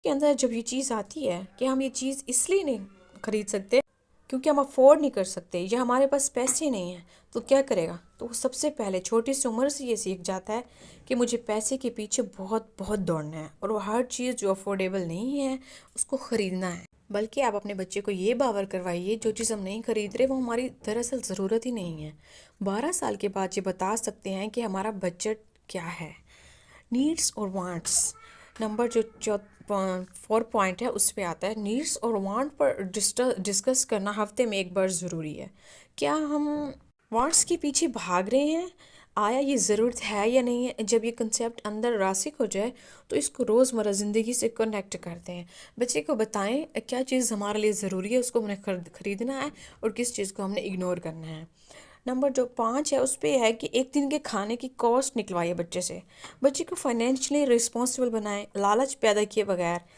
کے اندر جب یہ چیز آتی ہے کہ ہم یہ چیز اس لیے نہیں خرید سکتے کیونکہ ہم افورڈ نہیں کر سکتے یا ہمارے پاس پیسے نہیں ہیں، تو کیا کرے گا؟ تو وہ سب سے پہلے چھوٹی سی عمر سے یہ سیکھ جاتا ہے کہ مجھے پیسے کے پیچھے بہت بہت دوڑنا ہے، اور وہ ہر چیز جو افورڈیبل نہیں ہے اس کو خریدنا ہے۔ بلکہ آپ اپنے بچے کو یہ باور کروائیے جو چیز ہم نہیں خرید رہے وہ ہماری دراصل ضرورت ہی نہیں ہے۔ 12 سال کے بعد یہ بتا سکتے ہیں کہ ہمارا بجٹ کیا ہے۔ نیڈس اور وانٹس، نمبر جو 4 پوائنٹ ہے اس پہ آتا ہے، نیڈس اور وانٹ پر ڈسکس کرنا ہفتے میں ایک بار ضروری ہے۔ کیا ہم وانٹس کے پیچھے بھاگ رہے ہیں؟ آیا یہ ضرورت ہے یا نہیں ہے؟ جب یہ کنسیپٹ اندر راسخ ہو جائے تو اس کو روزمرہ زندگی سے کنیکٹ کرتے ہیں۔ بچے کو بتائیں کیا چیز ہمارے لیے ضروری ہے، اس کو ہم نے خریدنا ہے، اور کس چیز کو ہم نے اگنور کرنا ہے۔ نمبر جو 5 ہے اس پہ ہے کہ ایک دن کے کھانے کی کاسٹ نکلوائیے بچے سے۔ بچے کو فائنینشلی رسپانسبل بنائیں، لالچ پیدا کیے بغیر۔